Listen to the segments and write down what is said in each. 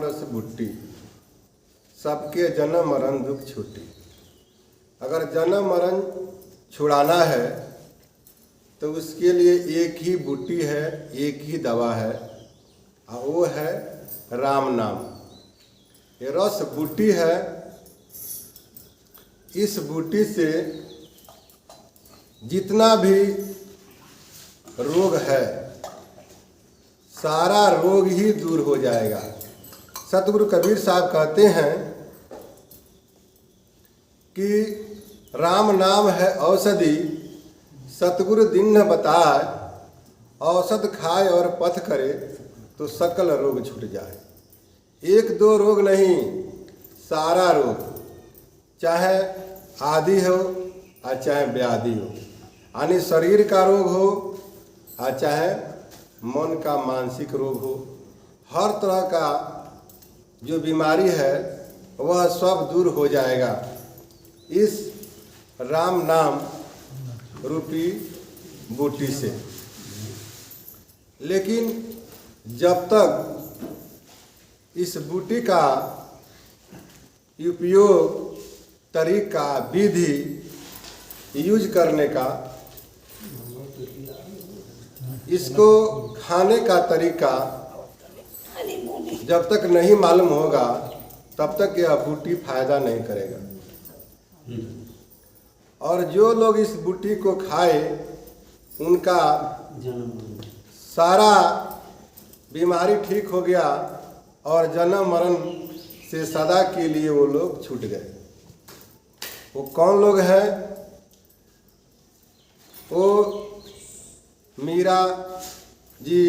रस बूटी, सबके जन्म मरण दुख छूटी। अगर जन्म मरण छुड़ाना है तो उसके लिए एक ही बूटी है, एक ही दवा है, और वो है राम नाम। ये रस बूटी है। इस बूटी से जितना भी रोग है सारा रोग ही दूर हो जाएगा। सतगुरु कबीर साहब कहते हैं कि राम नाम है औषधि, सतगुरु दिन न बताए, औषध खाए और पथ करे तो सकल रोग छूट जाए। एक दो रोग नहीं, सारा रोग, चाहे आदि हो और चाहे व्याधि हो, यानी शरीर का रोग हो और चाहे मन का मानसिक रोग हो, हर तरह का जो बीमारी है वह सब दूर हो जाएगा इस राम नाम रूपी बूटी से। लेकिन जब तक इस बूटी का उपयोग, तरीका, विधि, यूज करने का, इसको खाने का तरीका जब तक नहीं मालूम होगा तब तक यह बूटी फायदा नहीं करेगा। और जो लोग इस बूटी को खाए उनका सारा बीमारी ठीक हो गया और जन्म मरण से सदा के लिए वो लोग छूट गए। वो कौन लोग हैं? वो मीरा जी,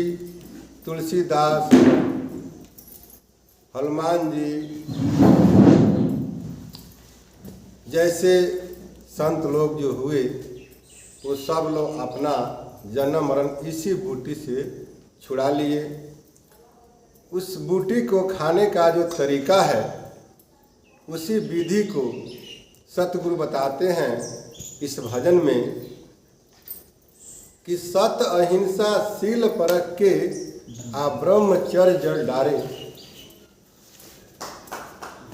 तुलसीदास, हनुमान जी जैसे संत लोग जो हुए, वो सब लोग अपना जन्म मरण इसी बूटी से छुड़ा लिए। उस बूटी को खाने का जो तरीका है उसी विधि को सतगुरु बताते हैं इस भजन में कि सत अहिंसा शील परख के आ ब्रह्मचर्य जल डारे।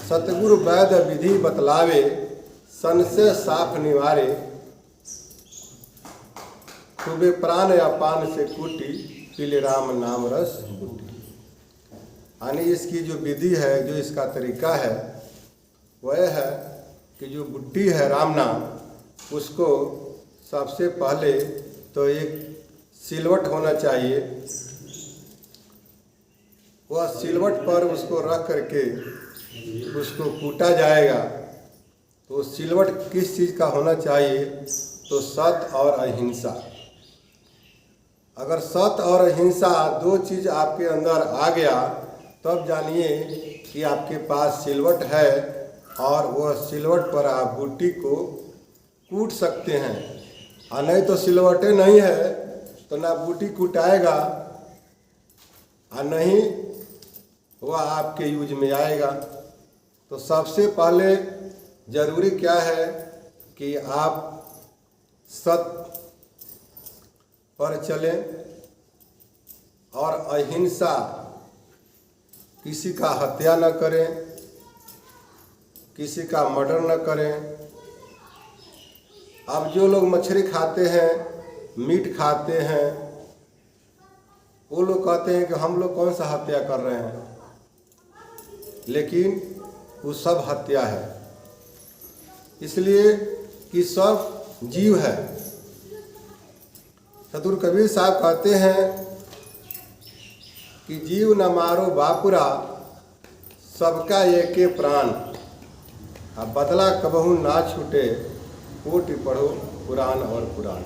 सतगुरु वैद विधि बतलावे, संशय साफ निवारे। खूबे प्राण अपान से कूटी, पीले राम नाम रस बूटी। यानी इसकी जो विधि है, जो इसका तरीका है, वह है कि जो बूटी है राम नाम, उसको सबसे पहले तो एक सिलवट होना चाहिए। वह सिलवट पर उसको रख करके उसको कूटा जाएगा। तो सिलवट किस चीज़ का होना चाहिए? तो सत और अहिंसा। अगर सत और अहिंसा दो चीज़ आपके अंदर आ गया तब जानिए कि आपके पास सिलवट है और वह सिलवट पर आप बूटी को कूट सकते हैं। और नहीं तो सिलवटें नहीं है तो ना बूटी कूटाएगा और नहीं वह आपके यूज में आएगा। तो सबसे पहले जरूरी क्या है कि आप सत पर चलें और अहिंसा, किसी का हत्या न करें, किसी का मर्डर न करें। अब जो लोग मछली खाते हैं, मीट खाते हैं, वो लोग कहते हैं कि हम लोग कौन सा हत्या कर रहे हैं, लेकिन वो सब हत्या है। इसलिए कि सब जीव है। सतगुरु कबीर साहब कहते हैं कि जीव न मारो बापुरा, सबका एके प्राण। अब बदला कबहू ना छूटे, कोटि पढ़ो पुराण और पुराण।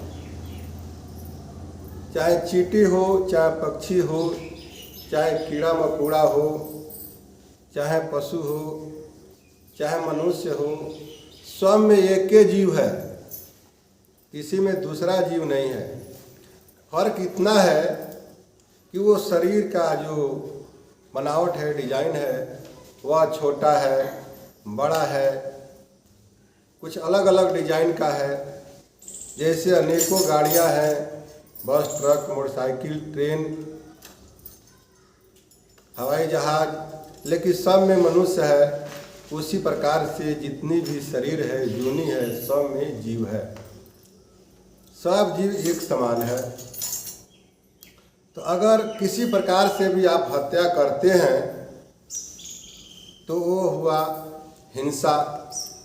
चाहे चींटी हो, चाहे पक्षी हो, चाहे कीड़ा मकोड़ा हो, चाहे पशु हो, चाहे मनुष्य हो, सब में एक ही जीव है, किसी में दूसरा जीव नहीं है। फर्क इतना है कि वो शरीर का जो बनावट है, डिजाइन है, वह छोटा है, बड़ा है, कुछ अलग अलग डिजाइन का है। जैसे अनेकों गाड़ियां हैं, बस, ट्रक, मोटरसाइकिल, ट्रेन, हवाई जहाज, लेकिन सब में मनुष्य है। उसी प्रकार से जितनी भी शरीर है, जूनी है, सब में जीव है। सब जीव एक समान है। तो अगर किसी प्रकार से भी आप हत्या करते हैं तो वो हुआ हिंसा।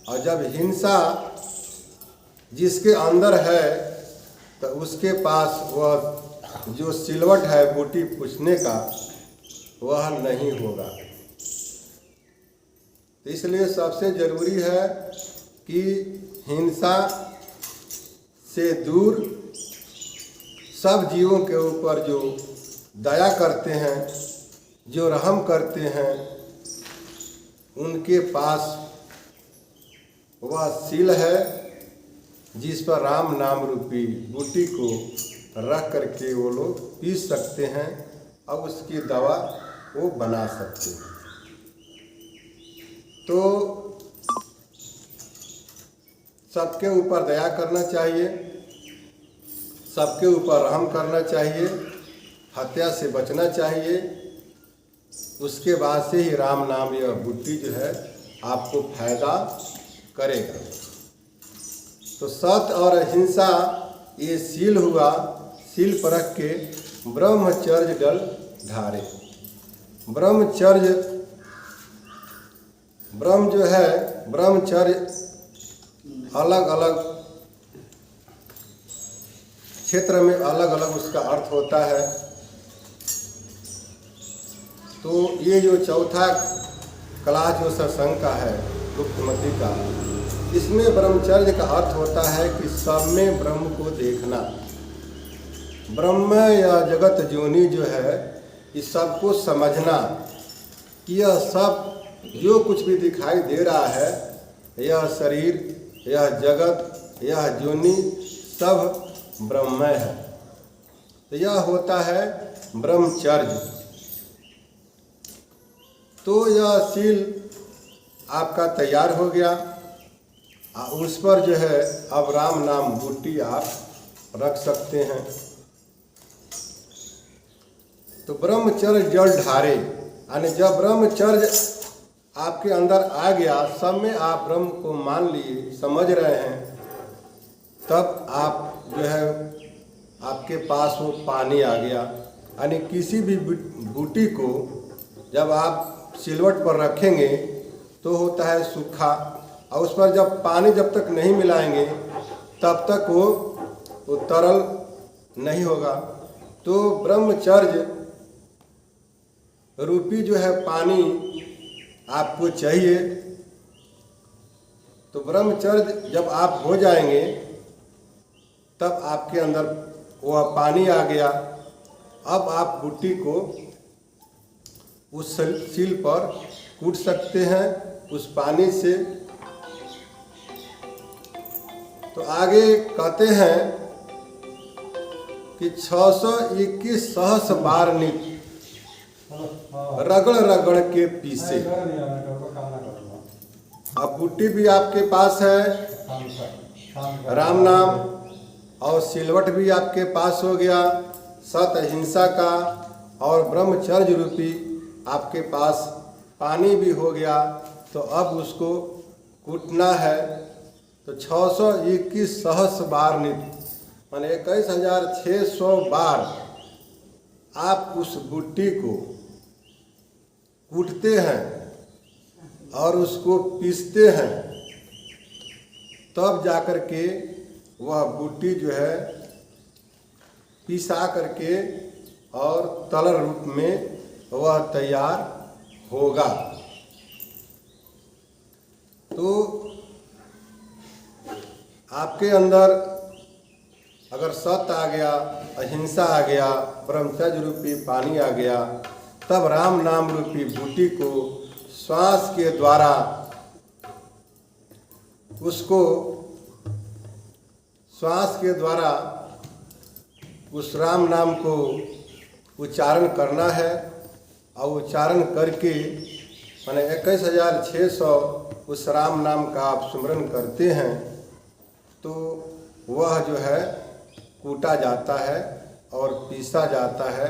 और जब हिंसा जिसके अंदर है तो उसके पास वह जो सिलवट है बूटी पूछने का वह नहीं होगा। तो इसलिए सबसे जरूरी है कि हिंसा से दूर सब जीवों के ऊपर जो दया करते हैं, जो रहम करते हैं, उनके पास वह सील है जिस पर राम नाम रूपी बूटी को रख करके वो लोग पी सकते हैं और उसकी दवा वो बना सकते हैं। तो सबके ऊपर दया करना चाहिए, सबके ऊपर रहम करना चाहिए, हत्या से बचना चाहिए। उसके बाद से ही राम नाम यह बूटी जो है आपको फायदा करेगा। तो सत्य और अहिंसा ये सील हुआ। सील पर रख के ब्रह्मचर्य डल ढारे। ब्रह्मचर्य, ब्रह्म जो है, ब्रह्मचर्य अलग अलग क्षेत्र में अलग अलग उसका अर्थ होता है। तो ये जो चौथा क्लास जो सत्संग का है, गुप्तमति का, इसमें ब्रह्मचर्य का अर्थ होता है कि सब में ब्रह्म को देखना। ब्रह्म या जगत जोनी जो है इस सबको समझना कि यह सब जो कुछ भी दिखाई दे रहा है, यह शरीर, यह जगत, यह जोनी सब ब्रह्म है। तो यह होता है ब्रह्मचर्य। तो यह सील आपका तैयार हो गया। उस पर जो है अब राम नाम बूटी आप रख सकते हैं। तो ब्रह्मचर्य जल ढारे, यानी जब ब्रह्मचर्य आपके अंदर आ गया, सब में आप ब्रह्म को मान लिए, समझ रहे हैं, तब आप जो है आपके पास वो पानी आ गया। यानी किसी भी बूटी को जब आप सिलवट पर रखेंगे तो होता है सूखा, और उस पर जब पानी जब तक नहीं मिलाएंगे तब तक वो तरल नहीं होगा। तो ब्रह्मचर्य रूपी जो है पानी आपको चाहिए। तो ब्रह्मचर्य जब आप हो जाएंगे तब आपके अंदर वह पानी आ गया। अब आप बूटी को उस सील पर कूट सकते हैं उस पानी से। तो आगे कहते हैं कि 621 सहस्र बार नित रगड़ रगड़ के पीसे। अब बूटी भी आपके पास है, राम नाम, और सिलवट भी आपके पास हो गया सत अहिंसा का, और ब्रह्मचर्य रूपी आपके पास पानी भी हो गया। तो अब उसको कूटना है। तो 621 सहस्र बार नित, माने 21,600 बार आप उस बूटी को कूटते हैं और उसको पीसते हैं, तब जाकर के वह बूटी जो है पिसा करके और तल रूप में वह तैयार होगा। तो आपके अंदर अगर सत्य आ गया, अहिंसा आ गया, ब्रह्मचर्य रूपी पानी आ गया, तब राम नाम रूपी बूटी को श्वास के द्वारा उसको श्वास के द्वारा उस राम नाम को उच्चारण करना है। और उच्चारण करके माने 21,600 उस राम नाम का आप स्मरण करते हैं तो वह जो है कूटा जाता है और पीसा जाता है।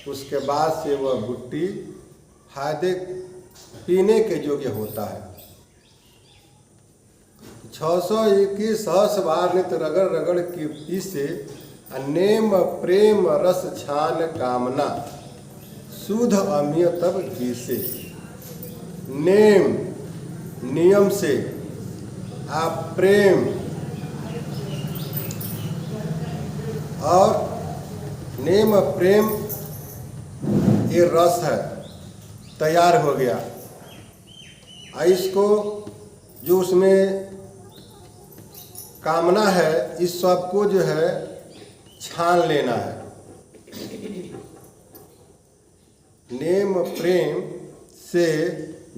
उसके बाद से वह बूटी फायदे पीने के योग्य होता है। 621 सहस बार नित रगड़ रगड़ के पीसे, नेम प्रेम रस छान कामना, सुध अमिय तब गीसे। नेम नियम से, आप प्रेम और नेम प्रेम ये रस है, तैयार हो गया। इसको जो उसमें कामना है, इस सब को जो है छान लेना है। नेम प्रेम से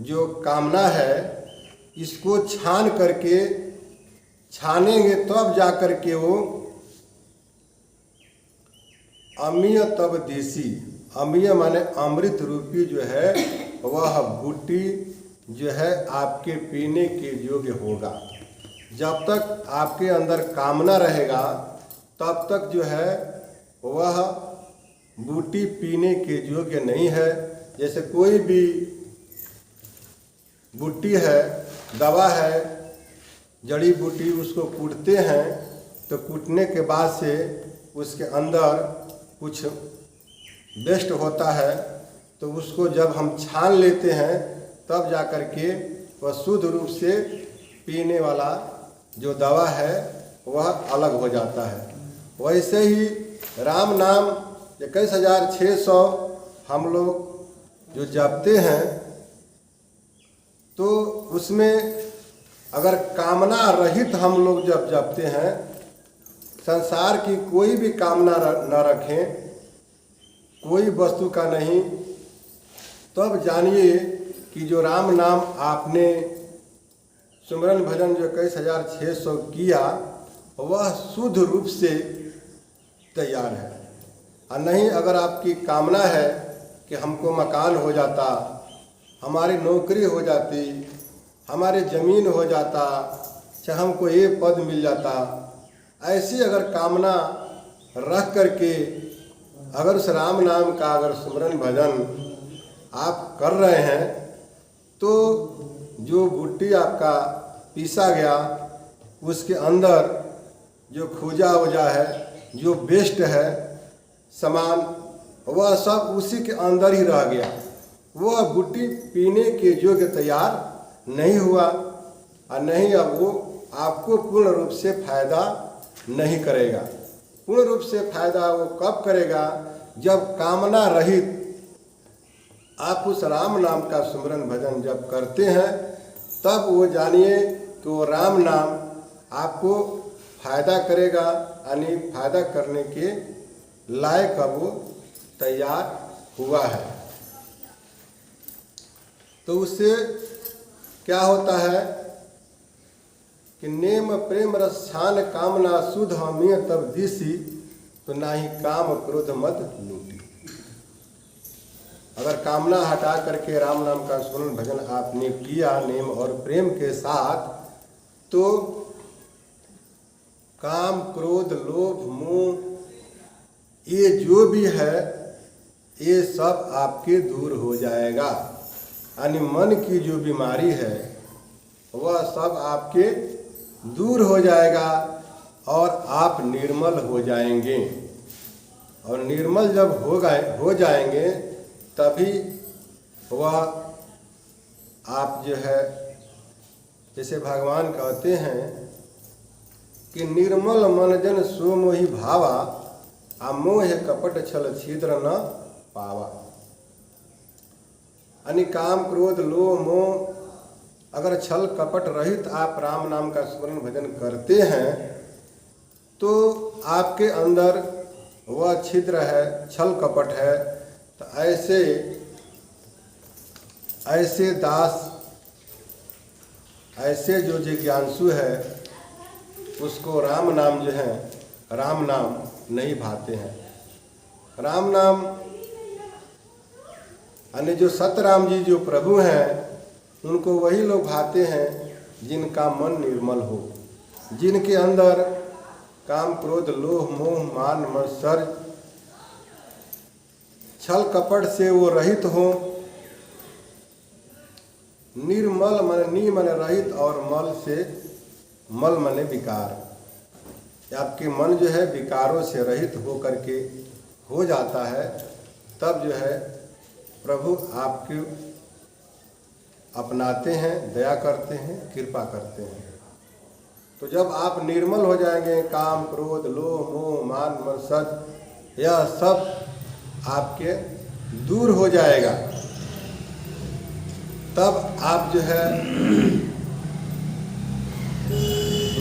जो कामना है, इसको छान करके छानेंगे तब जा कर के वो अमीय तब देसी, अमीय माने अमृत रूपी जो है वह बूटी जो है आपके पीने के योग्य होगा। जब तक आपके अंदर कामना रहेगा तब तक जो है वह बूटी पीने के योग्य नहीं है। जैसे कोई भी बूटी है, दवा है, जड़ी बूटी, उसको कूटते हैं तो कूटने के बाद से उसके अंदर कुछ वेस्ट होता है, तो उसको जब हम छान लेते हैं तब जा कर के वह शुद्ध रूप से पीने वाला जो दवा है वह अलग हो जाता है। वैसे ही राम नाम 21,600 हम लोग जो जपते हैं, तो उसमें अगर कामना रहित हम लोग जब जपते हैं, संसार की कोई भी कामना न रखें, कोई वस्तु का नहीं, तब जानिए कि जो राम नाम आपने सुमरन भजन जो 21,600 किया वह शुद्ध रूप से तैयार है। और नहीं अगर आपकी कामना है कि हमको मकान हो जाता, हमारी नौकरी हो जाती, हमारे ज़मीन हो जाता, चाहे हमको ये पद मिल जाता, ऐसी अगर कामना रख करके अगर उस राम नाम का अगर सुमरन भजन आप कर रहे हैं, तो जो बूटी आपका पीसा गया उसके अंदर जो खोजा वोजा है, जो वेस्ट है सामान, वह सब उसी के अंदर ही रह गया। वह बूटी पीने के योग्य तैयार नहीं हुआ, और नहीं अब वो आपको पूर्ण रूप से फायदा नहीं करेगा। पूर्ण रूप से फायदा वो कब करेगा? जब कामना रहित आप उस राम नाम का सुमरन भजन जब करते हैं, तब वो जानिए कि वो राम नाम आपको फायदा करेगा, यानी फायदा करने के लायक अब वो तैयार हुआ है। तो उससे क्या होता है कि नेम प्रेम रस छान कामना, सुध हमिय तब दिसी, तो ना ही काम क्रोध मत लूटी। अगर कामना हटा करके राम नाम का स्मरण भजन आपने किया नेम और प्रेम के साथ, तो काम क्रोध लोभ मोह ये जो भी है ये सब आपके दूर हो जाएगा। यानी मन की जो बीमारी है वह सब आपके दूर हो जाएगा और आप निर्मल हो जाएंगे। और निर्मल जब हो जाएंगे तभी वह आप जो है, जैसे भगवान कहते हैं कि निर्मल मन जन सो मोहि भावा, मोह कपट छल छिद्र न पावा। यानी काम क्रोध लोभ मोह अगर छल कपट रहित आप राम नाम का स्मरण भजन करते हैं, तो आपके अंदर वह छिद्र है, छल कपट है। तो ऐसे दास, ऐसे जो जिज्ञासु है, उसको राम नाम जो है, राम नाम नहीं भाते हैं। राम नाम यानी जो सतराम जी जो प्रभु हैं, उनको वही लोग भाते हैं जिनका मन निर्मल हो, जिनके अंदर काम क्रोध लोभ मोह मान मत्सर छल कपट से वो रहित हो। निर्मल मन नी मन रहित और मल से मल मने विकार। आपके मन जो है विकारों से रहित हो करके हो जाता है, तब जो है प्रभु आपको अपनाते हैं, दया करते हैं, कृपा करते हैं। तो जब आप निर्मल हो जाएंगे, काम क्रोध लोभ मोह मान मत्सर यह सब आपके दूर हो जाएगा, तब आप जो है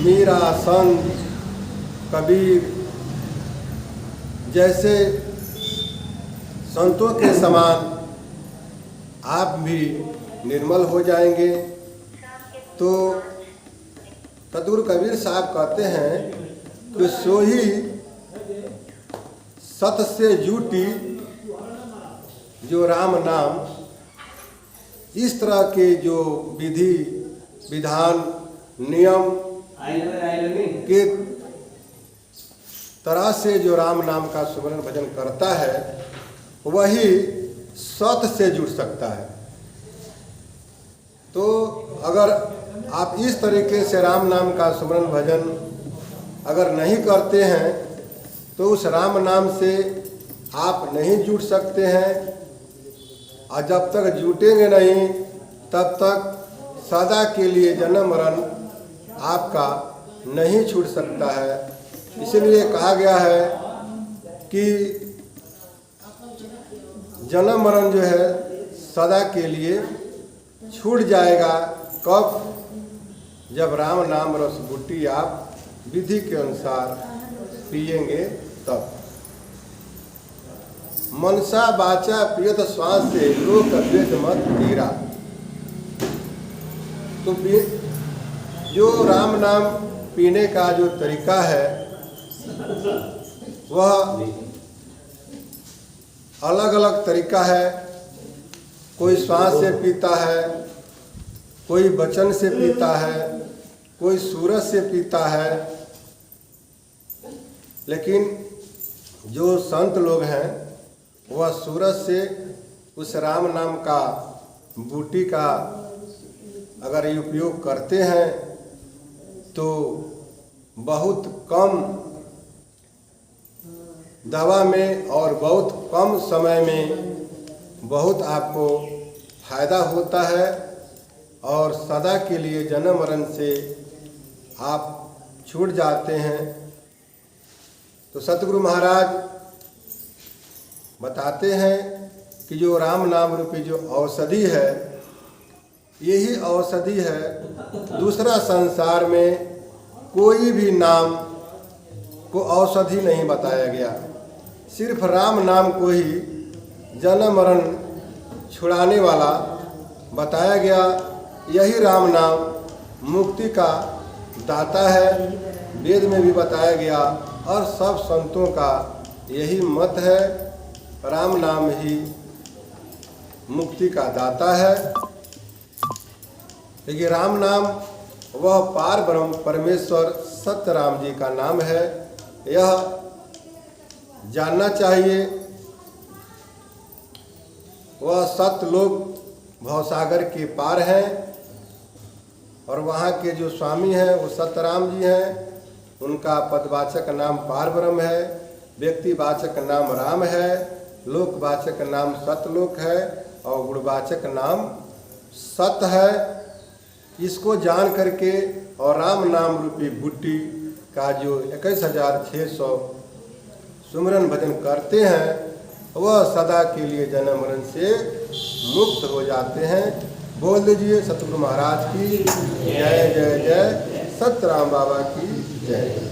मीरा संत कबीर जैसे संतों के समान आप भी निर्मल हो जाएंगे। तो सतगुरु कबीर साहब कहते हैं कि सो ही सत से जूटी जो राम नाम। इस तरह के जो विधि विधान नियम के तरह से जो राम नाम का सुमरन भजन करता है वही सत से जुड़ सकता है। तो अगर आप इस तरीके से राम नाम का सुमरन भजन अगर नहीं करते हैं तो उस राम नाम से आप नहीं जुड़ सकते हैं, और जब तक जुटेंगे नहीं तब तक सदा के लिए जन्म मरण आपका नहीं छूट सकता है। इसलिए कहा गया है कि जन्म मरण जो है सदा के लिए छूट जाएगा। कब? जब राम नाम रस बूटी आप विधि के अनुसार पिएंगे तब। मनसा बाचा पियत श्वास से लोक वेद मत तीरा। तो जो राम नाम पीने का जो तरीका है वह अलग अलग तरीका है। कोई श्वास से पीता है, कोई वचन से पीता है, कोई सूरज से पीता है। लेकिन जो संत लोग हैं वह सूरज से उस राम नाम का बूटी का अगर ये उपयोग करते हैं तो बहुत कम दवा में और बहुत कम समय में बहुत आपको फायदा होता है, और सदा के लिए जन्म मरण से आप छूट जाते हैं। तो सतगुरु महाराज बताते हैं कि जो राम नाम रूपी जो औषधि है यही औषधि है। दूसरा संसार में कोई भी नाम को औषधि नहीं बताया गया, सिर्फ राम नाम को ही जन्म मरण छुड़ाने वाला बताया गया। यही राम नाम मुक्ति का दाता है, वेद में भी बताया गया, और सब संतों का यही मत है, राम नाम ही मुक्ति का दाता है। देखिए राम नाम वह पार ब्रह्म परमेश्वर सत्य राम जी का नाम है, यह जानना चाहिए। वह सत्य लोग भवसागर के पार हैं, और वहाँ के जो स्वामी हैं वो सत्यराम जी हैं। उनका पदवाचक नाम पार ब्रह्म है, व्यक्तिवाचक नाम राम है, लोकवाचक नाम सतलोक है, और गुणवाचक नाम सत है। इसको जान करके और राम नाम रूपी बूटी का जो 21,600 सुमरन भजन करते हैं वह सदा के लिए जन्म मरण से मुक्त हो जाते हैं। बोल दीजिए सतगुरु महाराज की जय जय जय, सत्यराम बाबा की जय।